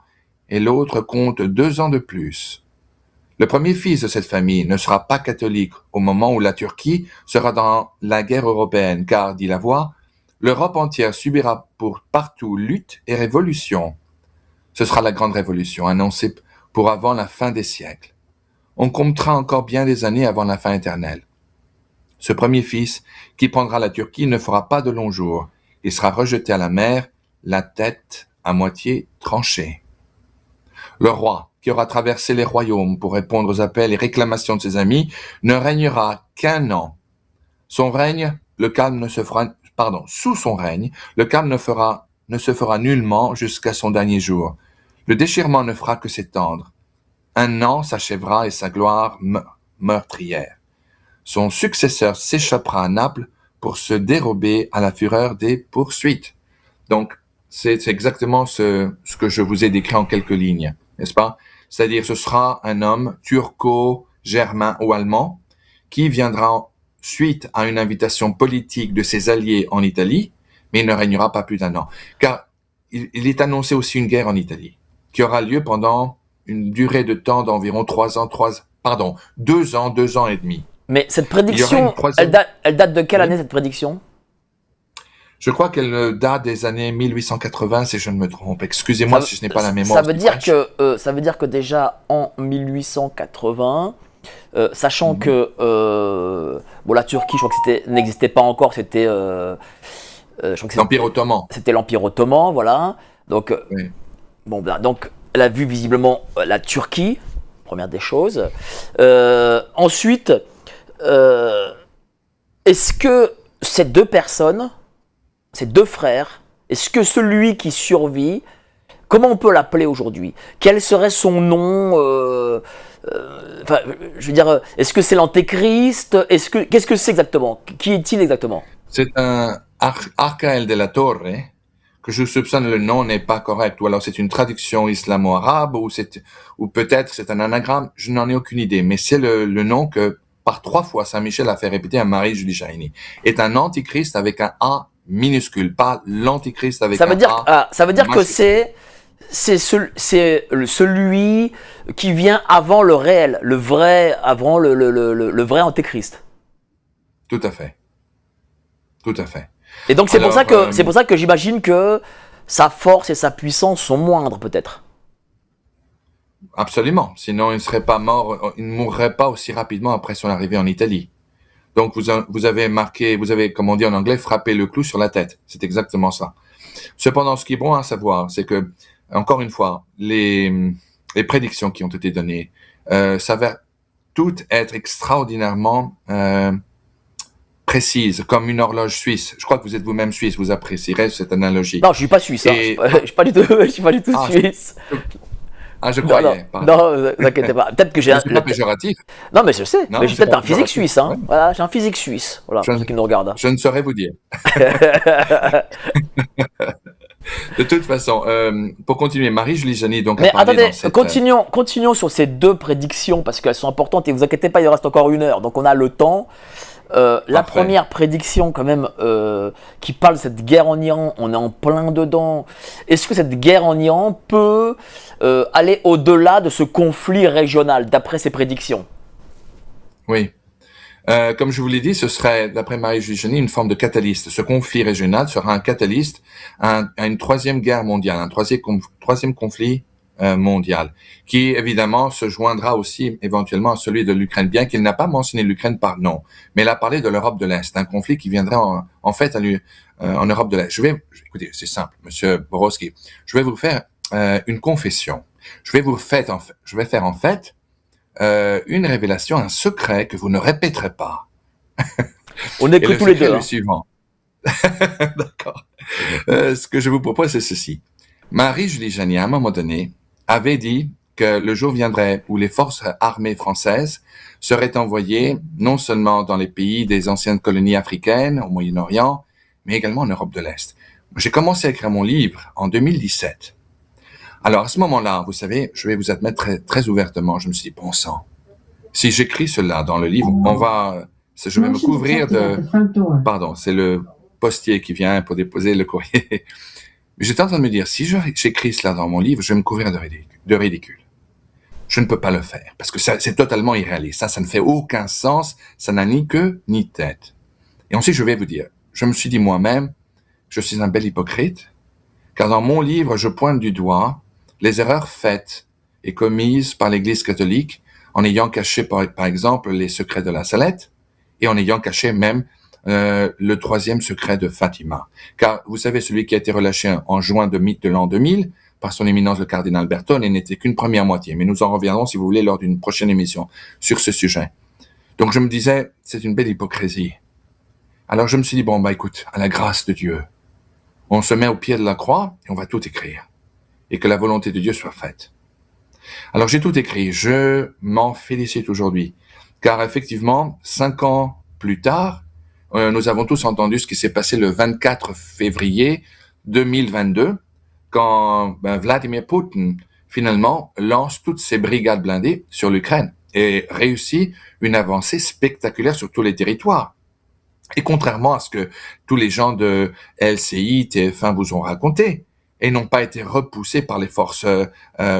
et l'autre compte 2 ans de plus. Le premier fils de cette famille ne sera pas catholique au moment où la Turquie sera dans la guerre européenne, car, dit la voix, l'Europe entière subira pour partout lutte et révolution. Ce sera la grande révolution, annoncée pour avant la fin des siècles. On comptera encore bien des années avant la fin éternelle. Ce premier fils, qui prendra la Turquie, ne fera pas de longs jours. Il sera rejeté à la mer, la tête à moitié tranchée. Le roi, qui aura traversé les royaumes pour répondre aux appels et réclamations de ses amis, ne régnera qu'un an. Son règne, le calme ne se fera, sous son règne, le calme ne se fera nullement jusqu'à son dernier jour. Le déchirement ne fera que s'étendre. Un an s'achèvera et sa gloire meurtrière. Son successeur s'échappera à Naples pour se dérober à la fureur des poursuites. Donc, c'est exactement ce que je vous ai décrit en quelques lignes, n'est-ce pas? C'est-à-dire, ce sera un homme turco-germain ou allemand qui viendra suite à une invitation politique de ses alliés en Italie, mais il ne régnera pas plus d'un an. Car il est annoncé aussi une guerre en Italie, qui aura lieu pendant une durée de temps d'environ 2 ans et demi. Mais cette prédiction, elle date de quelle année cette prédiction? Je crois qu'elle date des années 1880, si je ne me trompe. Excusez-moi si je n'ai pas la mémoire. Ça veut dire que déjà en 1880, sachant que la Turquie, je crois que n'existait pas encore, c'était l'Empire ottoman. C'était l'Empire ottoman, voilà. Donc donc elle a vu visiblement la Turquie, première des choses. Ensuite, est-ce que ces deux personnes, ces deux frères, est-ce que celui qui survit, comment on peut l'appeler aujourd'hui? Quel serait son nom? Je veux dire, est-ce que c'est l'Antéchrist? Qu'est-ce que c'est exactement? Qui est-il exactement? C'est un Arcángel de la Torre, que je soupçonne le nom n'est pas correct, ou alors c'est une traduction islamo-arabe, ou peut-être c'est un anagramme, je n'en ai aucune idée, mais c'est le nom que par 3 fois Saint Michel a fait répéter à Marie-Julie Jaïni. Est un antichrist avec un A minuscule, pas l'antichrist avec un A. Ça veut dire que c'est celui qui vient avant le réel, le vrai, avant le vrai antéchrist. Tout à fait. Tout à fait. Et donc c'est pour ça que j'imagine que sa force et sa puissance sont moindres peut-être. Absolument. Sinon, il ne serait pas mort, il ne mourrait pas aussi rapidement après son arrivée en Italie. Donc vous avez, comme on dit en anglais, frappé le clou sur la tête. C'est exactement ça. Cependant, ce qui est bon à savoir, c'est que, encore une fois, les prédictions qui ont été données s'avèrent toutes être extraordinairement précises, comme une horloge suisse. Je crois que vous êtes vous-même suisse, vous apprécierez cette analogie. Non, je suis pas suisse. Je suis pas du tout suisse. Je croyais. Non, ne vous inquiétez pas. Peut-être que j'ai c'est pas péjoratif. Non, mais je sais. Non, mais j'ai peut-être un physique suisse. Hein. Ouais. Voilà, j'ai un physique suisse. Voilà, pour ceux qui nous regardent. Je ne saurais vous dire. De toute façon, pour continuer, Marie-Julie Jaïni, donc. Mais attendez, continuons sur ces deux prédictions parce qu'elles sont importantes et vous inquiétez pas, il reste encore 1 heure, donc on a le temps. La première prédiction quand même qui parle de cette guerre en Iran, on est en plein dedans. Est-ce que cette guerre en Iran peut aller au-delà de ce conflit régional d'après ces prédictions? Oui. Comme je vous l'ai dit, ce serait, d'après Marie-Julie Jaïni, une forme de catalyste. Ce conflit régional sera un catalyste à une 3e guerre mondiale, un troisième conflit mondial, qui évidemment se joindra aussi éventuellement à celui de l'Ukraine, bien qu'il n'a pas mentionné l'Ukraine par nom, mais il a parlé de l'Europe de l'Est, un conflit qui viendrait en fait en Europe de l'Est. Écoutez, c'est simple, Monsieur Borowski, je vais vous faire une confession. Je vais faire en fait une révélation, un secret que vous ne répéterez pas. On est que tous les deux. Le suivant. D'accord. Ce que je vous propose, c'est ceci. Marie-Julie Jaïni, à un moment donné, avait dit que le jour viendrait où les forces armées françaises seraient envoyées non seulement dans les pays des anciennes colonies africaines, au Moyen-Orient, mais également en Europe de l'Est. J'ai commencé à écrire mon livre en 2017. Alors, à ce moment-là, vous savez, je vais vous admettre très, très ouvertement, je me suis dit, bon sang, si j'écris cela dans le livre, je vais me couvrir de... Pardon, c'est le postier qui vient pour déposer le courrier. J'étais en train de me dire, si j'écris cela dans mon livre, je vais me couvrir de ridicule. Je ne peux pas le faire parce que c'est totalement irréaliste. Ça ne fait aucun sens. Ça n'a ni queue ni tête. Et ensuite, je vais vous dire, je me suis dit moi-même, je suis un bel hypocrite, car dans mon livre, je pointe du doigt les erreurs faites et commises par l'Église catholique en ayant caché, par exemple, les secrets de la Salette et en ayant caché même le troisième secret de Fatima. Car vous savez, celui qui a été relâché en juin de l'an 2000 par son éminence le cardinal Bertone n'était qu'une première moitié. Mais nous en reviendrons, si vous voulez, lors d'une prochaine émission sur ce sujet. Donc je me disais, c'est une belle hypocrisie. Alors je me suis dit, bon, écoute, à la grâce de Dieu, on se met au pied de la croix et on va tout écrire. Et que la volonté de Dieu soit faite. Alors j'ai tout écrit, je m'en félicite aujourd'hui. Car effectivement, 5 ans plus tard, nous avons tous entendu ce qui s'est passé le 24 février 2022, quand Vladimir Poutine, finalement, lance toutes ses brigades blindées sur l'Ukraine et réussit une avancée spectaculaire sur tous les territoires. Et contrairement à ce que tous les gens de LCI, TF1 vous ont raconté, et n'ont pas été repoussés par les forces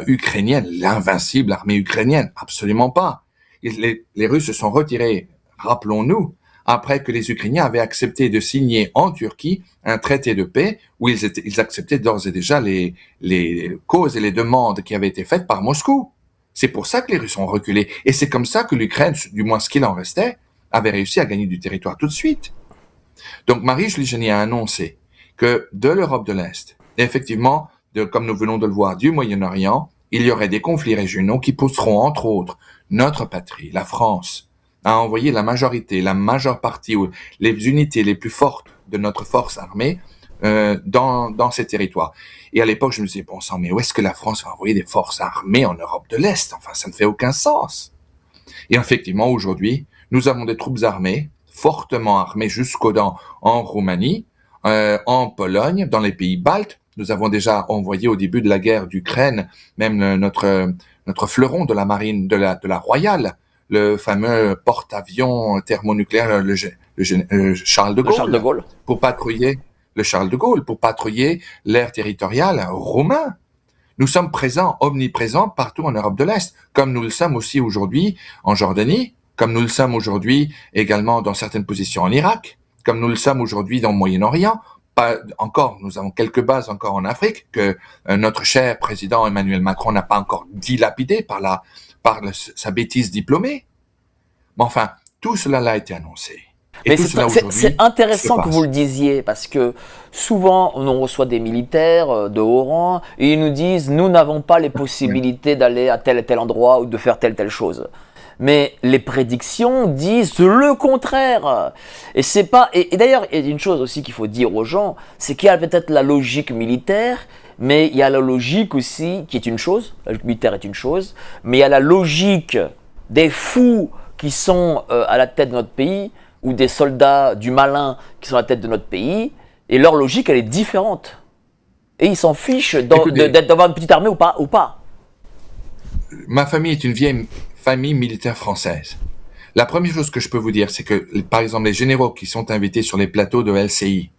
ukrainiennes, l'invincible armée ukrainienne, absolument pas. Les Russes se sont retirés, rappelons-nous, après que les Ukrainiens avaient accepté de signer en Turquie un traité de paix où ils acceptaient d'ores et déjà les causes et les demandes qui avaient été faites par Moscou. C'est pour ça que les Russes ont reculé. Et c'est comme ça que l'Ukraine, du moins ce qu'il en restait, avait réussi à gagner du territoire tout de suite. Donc Marie-Julie Génie a annoncé que de l'Europe de l'Est, et effectivement, comme nous venons de le voir, du Moyen-Orient, il y aurait des conflits régionaux qui pousseront, entre autres, notre patrie, la France, à envoyer la majorité, la majeure partie ou les unités les plus fortes de notre force armée dans ces territoires. Et à l'époque, je me disais, bon sang, mais où est-ce que la France va envoyer des forces armées en Europe de l'Est? Enfin, ça ne fait aucun sens. Et effectivement, aujourd'hui, nous avons des troupes armées, fortement armées jusqu'aux dents en Roumanie, en Pologne, dans les pays baltes. Nous avons déjà envoyé au début de la guerre d'Ukraine, même notre fleuron de la marine, de la Royale, le fameux porte-avions thermonucléaire, Charles de Gaulle, Charles de Gaulle, pour patrouiller l'air territorial roumain. Nous sommes présents, omniprésents partout en Europe de l'Est, comme nous le sommes aussi aujourd'hui en Jordanie, comme nous le sommes aujourd'hui également dans certaines positions en Irak, comme nous le sommes aujourd'hui dans le Moyen-Orient. Nous avons quelques bases encore en Afrique que notre cher président Emmanuel Macron n'a pas encore dilapidé par sa bêtise diplômée. Mais enfin, tout cela a été annoncé. Mais c'est intéressant que vous le disiez, parce que souvent on reçoit des militaires de haut rang et ils nous disent nous n'avons pas les possibilités d'aller à tel et tel endroit ou de faire telle chose. Mais les prédictions disent le contraire. Et c'est pas. Et d'ailleurs, il y a une chose aussi qu'il faut dire aux gens, c'est qu'il y a peut-être la logique militaire, mais il y a la logique aussi qui est une chose. La logique militaire est une chose, mais il y a la logique des fous qui sont à la tête de notre pays, ou des soldats du malin qui sont à la tête de notre pays, et leur logique elle est différente. Et ils s'en fichent d'avoir une petite armée ou pas. Ma famille est une vieille famille militaire française. La première chose que je peux vous dire, c'est que, par exemple, les généraux qui sont invités sur les plateaux de LCI,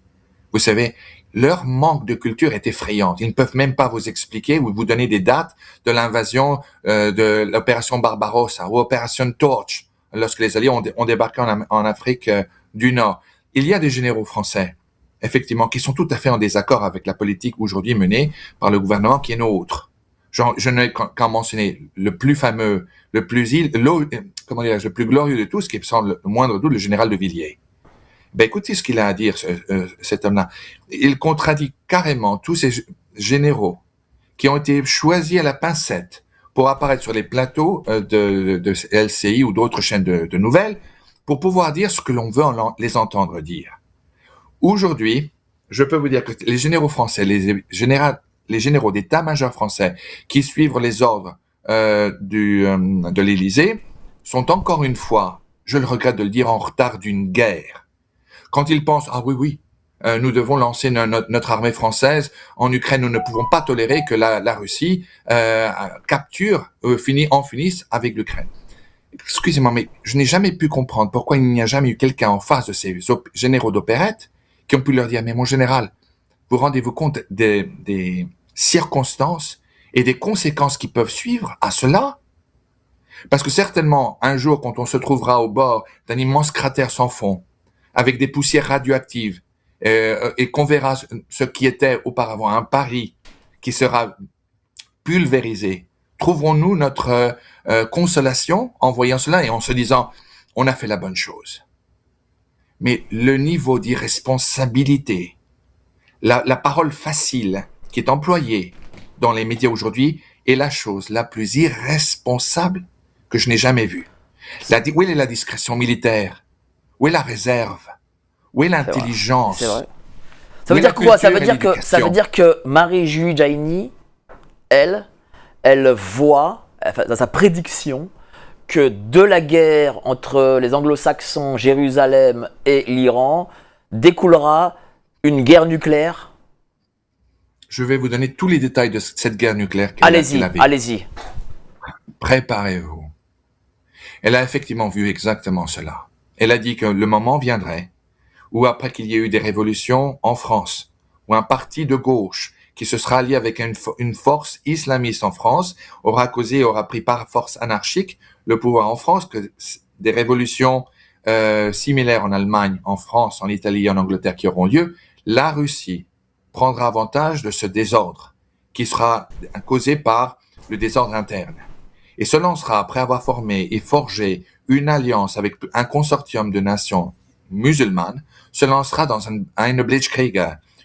vous savez, leur manque de culture est effrayant. Ils ne peuvent même pas vous expliquer ou vous donner des dates de l'invasion de l'opération Barbarossa ou opération Torch, lorsque les Alliés ont débarqué en Afrique du Nord. Il y a des généraux français, effectivement, qui sont tout à fait en désaccord avec la politique aujourd'hui menée par le gouvernement qui est nôtre. Je n'ai qu'à mentionner le plus fameux, le plus glorieux de tous, qui semble le moindre doute, le général de Villiers. Écoutez ce qu'il a à dire, cet homme-là. Il contradit carrément tous ces généraux qui ont été choisis à la pincette pour apparaître sur les plateaux de LCI ou d'autres chaînes de nouvelles, pour pouvoir dire ce que l'on veut les entendre dire. Aujourd'hui, je peux vous dire que les généraux français, les généraux d'état-major français qui suivent les ordres de l'Élysée sont encore une fois, je le regrette de le dire, en retard d'une guerre. Quand ils pensent, nous devons lancer notre armée française en Ukraine, nous ne pouvons pas tolérer que la Russie finisse avec l'Ukraine. Excusez-moi, mais je n'ai jamais pu comprendre pourquoi il n'y a jamais eu quelqu'un en face de ces généraux d'opérette qui ont pu leur dire, mais mon général, vous rendez-vous compte des circonstances et des conséquences qui peuvent suivre à cela? Parce que certainement, un jour, quand on se trouvera au bord d'un immense cratère sans fond, avec des poussières radioactives, et qu'on verra ce qui était auparavant un Paris qui sera pulvérisé, trouverons-nous notre consolation en voyant cela et en se disant, on a fait la bonne chose. Mais le niveau d'irresponsabilité, la parole facile qui est employée dans les médias aujourd'hui est la chose la plus irresponsable que je n'ai jamais vue. Où est la discrétion militaire? Où est la réserve? Où est l'intelligence? C'est vrai. Ça veut dire quoi? Ça veut dire que Marie-Julie Jaini, elle voit, enfin, dans sa prédiction, que de la guerre entre les anglo-saxons, Jérusalem et l'Iran découlera une guerre nucléaire. Je vais vous donner tous les détails de cette guerre nucléaire Allez-y. Préparez-vous. Elle a effectivement vu exactement cela. Elle a dit que le moment viendrait où, après qu'il y ait eu des révolutions en France, où un parti de gauche qui se sera allié avec une force islamiste en France aura pris par force anarchique le pouvoir en France, que des révolutions similaires en Allemagne, en France, en Italie et en Angleterre qui auront lieu, la Russie prendra avantage de ce désordre qui sera causé par le désordre interne et se lancera, après avoir formé et forgé une alliance avec un consortium de nations musulmanes, se lancera dans une Blitzkrieg,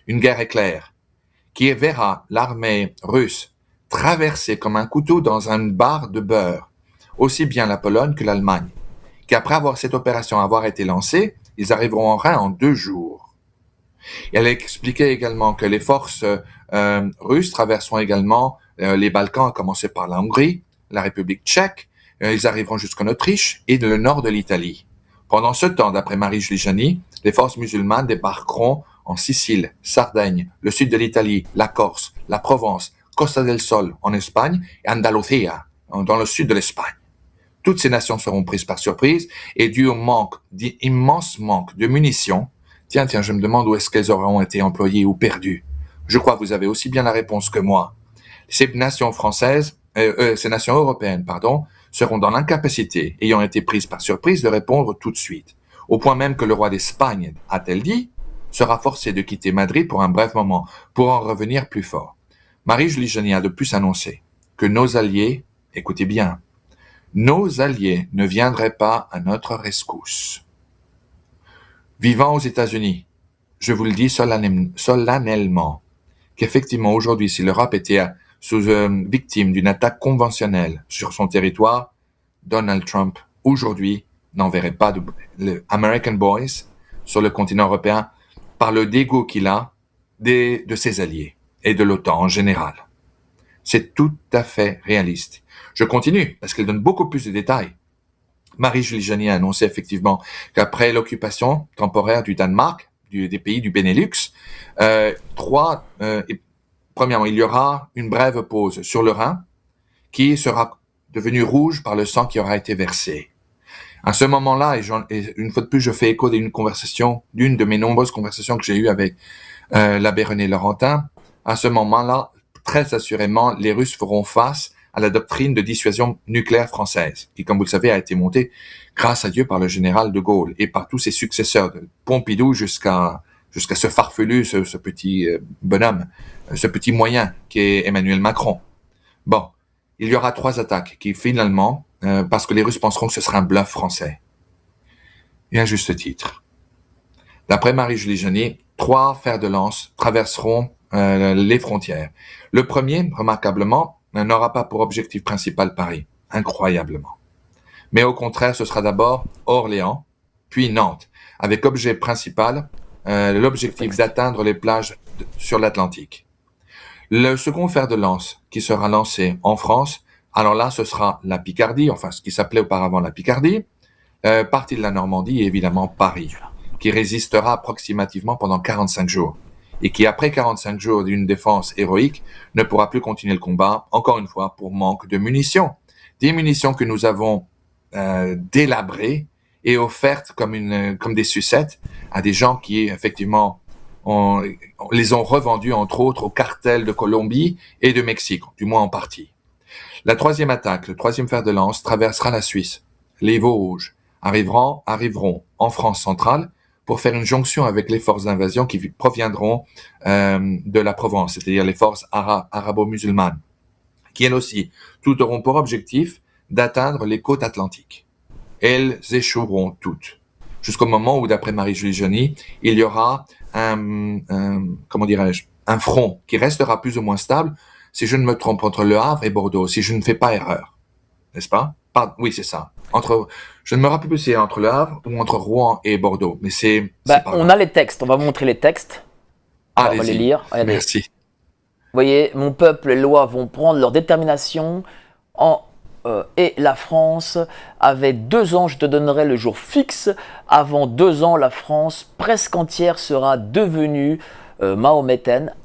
une guerre éclair, qui verra l'armée russe traverser comme un couteau dans une barre de beurre, aussi bien la Pologne que l'Allemagne, qu'après cette opération avoir été lancée, ils arriveront en Rhin en 2 jours. Et elle expliquait également que les forces russes traverseront également les Balkans, à commencer par la Hongrie, la République tchèque, ils arriveront jusqu'en Autriche et le nord de l'Italie. Pendant ce temps, d'après Marie-Julie Jaini, les forces musulmanes débarqueront en Sicile, Sardaigne, le sud de l'Italie, la Corse, la Provence, Costa del Sol en Espagne et Andalucía, dans le sud de l'Espagne. Toutes ces nations seront prises par surprise et dû au immense manque de munitions. Tiens, je me demande où est-ce qu'elles auront été employées ou perdues. Je crois que vous avez aussi bien la réponse que moi. Ces nations européennes, seront dans l'incapacité, ayant été prises par surprise, de répondre tout de suite. Au point même que le roi d'Espagne, a-t-elle dit, sera forcé de quitter Madrid pour un bref moment, pour en revenir plus fort. Marie-Julie Jaini a de plus annoncé que nos alliés, écoutez bien, nos alliés ne viendraient pas à notre rescousse. Vivant aux États-Unis, je vous le dis solennellement, qu'effectivement aujourd'hui, si l'Europe était victime d'une attaque conventionnelle sur son territoire, Donald Trump aujourd'hui n'enverrait pas le American Boys sur le continent européen par le dégoût qu'il a de ses alliés et de l'OTAN en général. C'est tout à fait réaliste. Je continue parce qu'elle donne beaucoup plus de détails. Marie-Julie Jaini a annoncé effectivement qu'après l'occupation temporaire du Danemark, des pays du Benelux, premièrement, il y aura une brève pause sur le Rhin qui sera devenu rouge par le sang qui aura été versé. À ce moment-là, et une fois de plus, je fais écho d'une de mes nombreuses conversations que j'ai eues avec l'abbé René Laurentin. À ce moment-là, très assurément, les Russes feront face à la doctrine de dissuasion nucléaire française, qui, comme vous le savez, a été montée, grâce à Dieu, par le général de Gaulle et par tous ses successeurs, de Pompidou jusqu'à ce farfelu, ce petit bonhomme, ce petit moyen qui est Emmanuel Macron. Bon, il y aura 3 attaques qui finalement, parce que les Russes penseront que ce sera un bluff français. Et à juste titre. D'après Marie-Julie Jaini, 3 fers de lance traverseront les frontières. Le premier, remarquablement, n'aura pas pour objectif principal Paris, incroyablement. Mais au contraire, ce sera d'abord Orléans, puis Nantes, avec objet principal l'objectif d'atteindre les plages sur l'Atlantique. Le second fer de lance qui sera lancé en France, alors là, ce sera la Picardie, enfin ce qui s'appelait auparavant la Picardie, partie de la Normandie et évidemment Paris, qui résistera approximativement pendant 45 jours. Et qui, après 45 jours d'une défense héroïque, ne pourra plus continuer le combat, encore une fois, pour manque de munitions. Des munitions que nous avons délabrées et offertes comme des sucettes à des gens qui, effectivement, les ont revendues, entre autres, aux cartels de Colombie et de Mexique, du moins en partie. La troisième attaque, le troisième fer de lance, traversera la Suisse. Les Vosges arriveront en France centrale pour faire une jonction avec les forces d'invasion qui proviendront de la Provence, c'est-à-dire les forces arabo-musulmanes, qui elles aussi, toutes auront pour objectif d'atteindre les côtes atlantiques. Elles échoueront toutes, jusqu'au moment où, d'après Marie-Julie Janis, il y aura un front qui restera plus ou moins stable, si je ne me trompe, entre Le Havre et Bordeaux, si je ne fais pas erreur. N'est-ce pas? Oui, c'est ça. Je ne me rappelle plus si c'est entre Le Havre ou entre Rouen et Bordeaux, mais c'est pas on grave. a les textes, on va montrer les textes. On va les lire. Regardez. Merci. Vous voyez, mon peuple et les lois vont prendre leur détermination et la France avait 2 ans, je te donnerai le jour fixe. Avant 2 ans, la France presque entière sera devenue mahométaine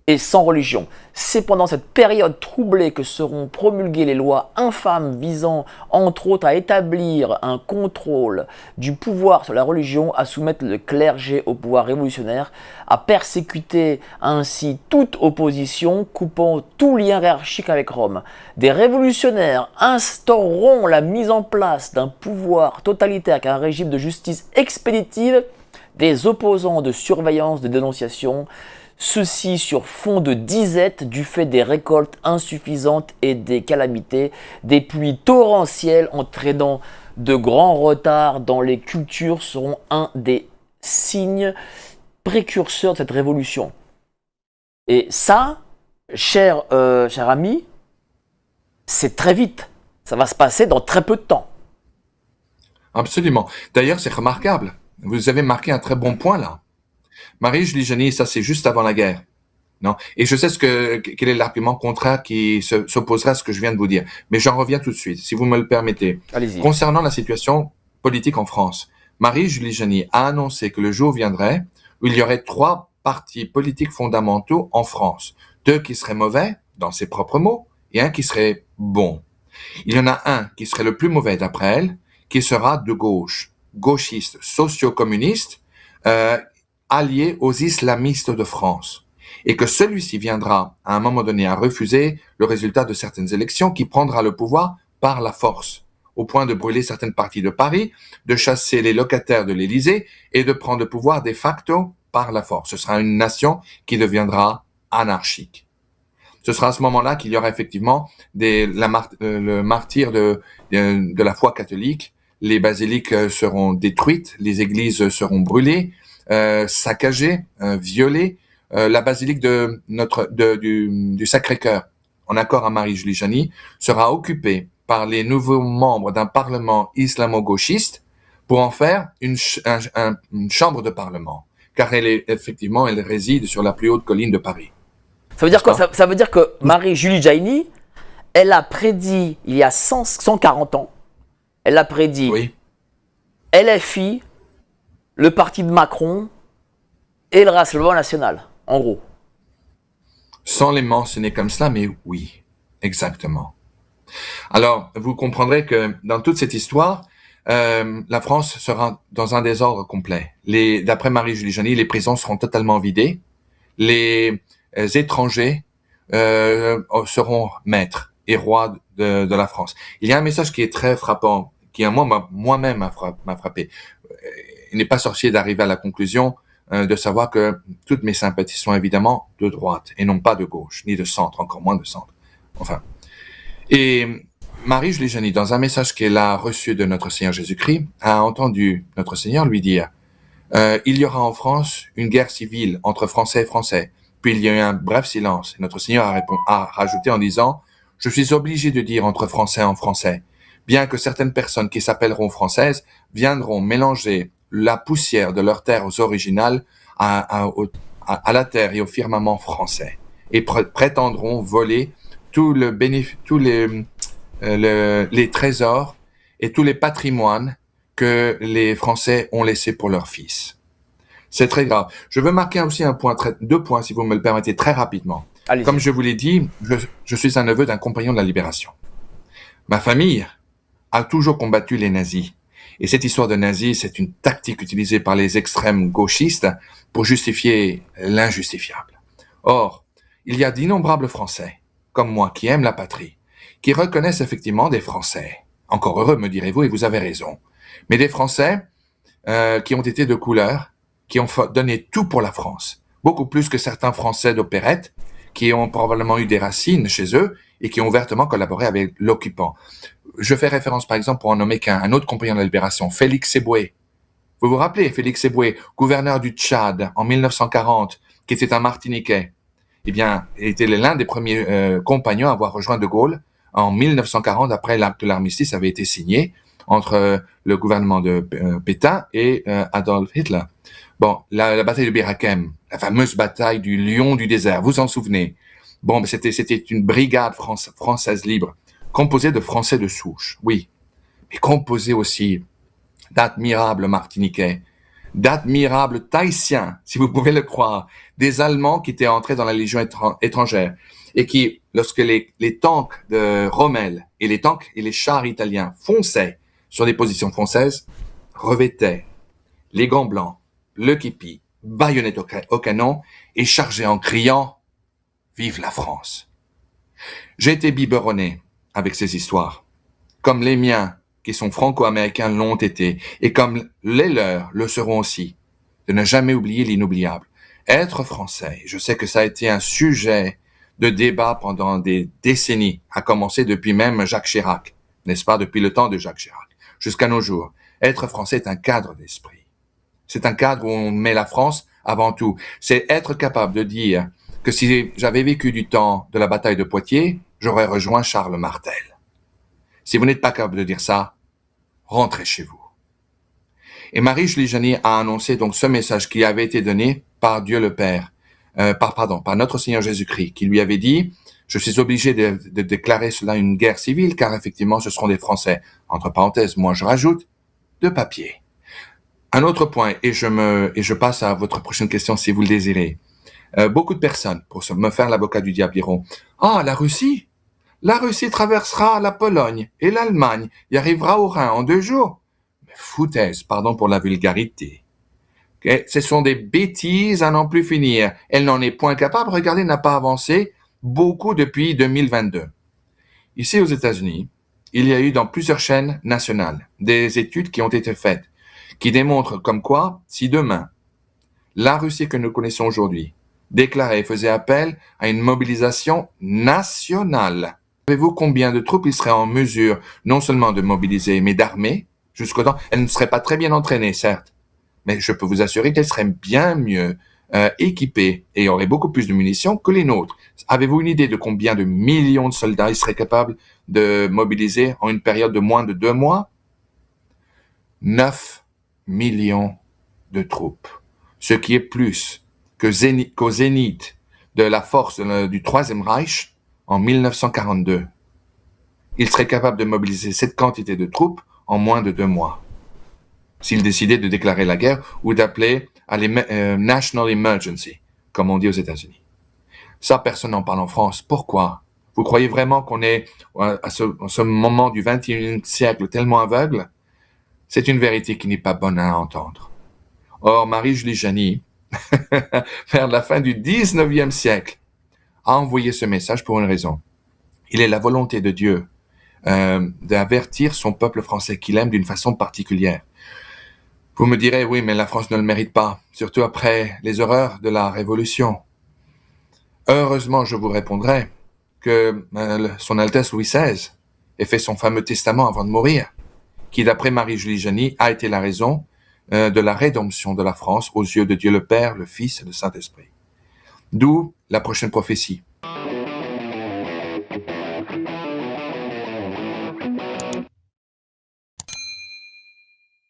et sans religion. C'est pendant cette période troublée que seront promulguées les lois infâmes visant entre autres à établir un contrôle du pouvoir sur la religion, à soumettre le clergé au pouvoir révolutionnaire, à persécuter ainsi toute opposition, coupant tout lien hiérarchique avec Rome. Des révolutionnaires instaureront la mise en place d'un pouvoir totalitaire avec un régime de justice expéditive, des opposants de surveillance, de dénonciation, ceci sur fond de disette du fait des récoltes insuffisantes et des calamités, des pluies torrentielles entraînant de grands retards dans les cultures seront un des signes précurseurs de cette révolution. Et ça, cher ami, c'est très vite. Ça va se passer dans très peu de temps. Absolument. D'ailleurs, c'est remarquable. Vous avez marqué un très bon point là. Marie-Julie Janis, ça c'est juste avant la guerre. Non. Et je sais quel est l'argument contraire qui s'opposera à ce que je viens de vous dire. Mais j'en reviens tout de suite, si vous me le permettez. Allez-y. Concernant la situation politique en France, Marie-Julie Janis a annoncé que le jour viendrait où il y aurait 3 partis politiques fondamentaux en France. 2 qui seraient mauvais, dans ses propres mots, et 1 qui serait bon. Il y en a un qui serait le plus mauvais d'après elle, qui sera de gauche, gauchiste, socio-communiste, allié aux islamistes de France, et que celui-ci viendra à un moment donné à refuser le résultat de certaines élections, qui prendra le pouvoir par la force, au point de brûler certaines parties de Paris, de chasser les locataires de l'Élysée et de prendre le pouvoir de facto par la force. Ce sera une nation qui deviendra anarchique. Ce sera à ce moment-là qu'il y aura effectivement le martyre de la foi catholique. Les basiliques seront détruites, les églises seront brûlées, saccagées, violées. La basilique du Sacré-Cœur, en accord à Marie-Julie Janis, sera occupée par les nouveaux membres d'un parlement islamo-gauchiste pour en faire une chambre de parlement, car elle réside sur la plus haute colline de Paris. Ça veut dire quoi? Ça veut dire que Marie-Julie Janis, elle a prédit il y a 140 ans, elle a prédit Oui. LFI, le parti de Macron et le Rassemblement national, en gros. Sans les mentionner comme cela, mais oui, exactement. Alors, vous comprendrez que dans toute cette histoire, la France sera dans un désordre complet. D'après Marie-Julie Janis, les prisons seront totalement vidées. Les étrangers seront maîtres et rois de la France. Il y a un message qui est très frappant, qui moi-même m'a frappé. Il n'est pas sorcier d'arriver à la conclusion de savoir que toutes mes sympathies sont évidemment de droite et non pas de gauche, ni de centre, encore moins de centre. Enfin. Et Marie-Julie Janis, dans un message qu'elle a reçu de notre Seigneur Jésus-Christ, a entendu notre Seigneur lui dire il y aura en France une guerre civile entre Français et Français. Puis il y a eu un bref silence. Et notre Seigneur a rajouté en disant je suis obligé de dire entre Français en français, bien que certaines personnes qui s'appelleront françaises viendront mélanger la poussière de leurs terres originales à la terre et au firmament français et prétendront voler les trésors et tous les patrimoines que les Français ont laissés pour leurs fils. C'est très grave. Je veux marquer aussi 2 points, si vous me le permettez, très rapidement. Allez-y. Comme je vous l'ai dit, je suis un neveu d'un compagnon de la Libération. Ma famille a toujours combattu les nazis. Et cette histoire de nazis, c'est une tactique utilisée par les extrêmes gauchistes pour justifier l'injustifiable. Or, il y a d'innombrables Français, comme moi, qui aiment la patrie, qui reconnaissent effectivement des Français. Encore heureux, me direz-vous, et vous avez raison. Mais des Français qui ont été de couleur, qui ont donné tout pour la France. Beaucoup plus que certains Français d'opérette, qui ont probablement eu des racines chez eux et qui ont ouvertement collaboré avec l'occupant. Je fais référence, par exemple, pour en nommer qu'un autre compagnon de la Libération, Félix Éboué. Vous vous rappelez, Félix Éboué, gouverneur du Tchad en 1940, qui était un Martiniquais. Eh bien, il était l'un des premiers compagnons à avoir rejoint De Gaulle en 1940, après que l'armistice avait été signé entre le gouvernement de Pétain et Adolf Hitler. Bon, la bataille de Bir Hakeim, la fameuse bataille du lion du désert, vous en souvenez? Bon, mais c'était une brigade française libre, composée de Français de souche, oui, mais composée aussi d'admirables Martiniquais, d'admirables Tahitiens, si vous pouvez le croire, des Allemands qui étaient entrés dans la Légion étrangère et qui, lorsque les tanks de Rommel et les chars italiens fonçaient sur des positions françaises, revêtaient les gants blancs, le képi, baïonnette au canon et chargeaient en criant « Vive la France !» J'ai été biberonné avec ces histoires, comme les miens qui sont franco-américains l'ont été, et comme les leurs le seront aussi, de ne jamais oublier l'inoubliable. Être français, je sais que ça a été un sujet de débat pendant des décennies, à commencer depuis même Jacques Chirac, n'est-ce pas, depuis le temps de Jacques Chirac, jusqu'à nos jours. Être français est un cadre d'esprit. C'est un cadre où on met la France avant tout. C'est être capable de dire que si j'avais vécu du temps de la bataille de Poitiers, j'aurais rejoint Charles Martel. Si vous n'êtes pas capable de dire ça, rentrez chez vous. Et Marie-Julie Janis a annoncé donc ce message qui avait été donné par Dieu le Père, par notre Seigneur Jésus-Christ, qui lui avait dit « Je suis obligé de déclarer cela une guerre civile, car effectivement ce seront des Français. » Entre parenthèses, moi je rajoute de papier. Un autre point, et je passe à votre prochaine question si vous le désirez. Beaucoup de personnes, pour me faire l'avocat du diable, diront « Ah, la Russie ? La Russie traversera la Pologne et l'Allemagne et arrivera au Rhin en 2 jours. » Mais foutaise, pardon pour la vulgarité. Okay? Ce sont des bêtises à n'en plus finir. Elle n'en est point capable. Regardez, n'a pas avancé beaucoup depuis 2022. Ici aux États-Unis, il y a eu dans plusieurs chaînes nationales des études qui ont été faites qui démontrent comme quoi, si demain, la Russie que nous connaissons aujourd'hui déclarait et faisait appel à une mobilisation nationale, savez-vous combien de troupes il serait en mesure non seulement de mobiliser, mais d'armer jusqu'au temps? Elle ne serait pas très bien entraînée, certes, mais je peux vous assurer qu'elle serait bien mieux équipée et aurait beaucoup plus de munitions que les nôtres. Avez-vous une idée de combien de millions de soldats il serait capable de mobiliser en une période de moins de 2 mois? 9 millions de troupes, ce qui est plus qu'au zénith de la force du Troisième Reich en 1942. Il serait capable de mobiliser cette quantité de troupes en moins de 2 mois. S'il décidait de déclarer la guerre ou d'appeler à National Emergency, comme on dit aux États-Unis. Ça, personne n'en parle en France. Pourquoi? Vous croyez vraiment qu'on est à ce moment du XXIe siècle tellement aveugle? C'est une vérité qui n'est pas bonne à entendre. Or, Marie-Julie Janis, vers la fin du 19e siècle, a envoyé ce message pour une raison. Il est la volonté de Dieu d'avertir son peuple français qu'il aime d'une façon particulière. Vous me direz, oui, mais la France ne le mérite pas, surtout après les horreurs de la Révolution. Heureusement, je vous répondrai que son Altesse Louis XVI ait fait son fameux testament avant de mourir, qui, d'après Marie-Julie Janis, a été la raison de la rédemption de la France aux yeux de Dieu le Père, le Fils et le Saint-Esprit. D'où la prochaine prophétie.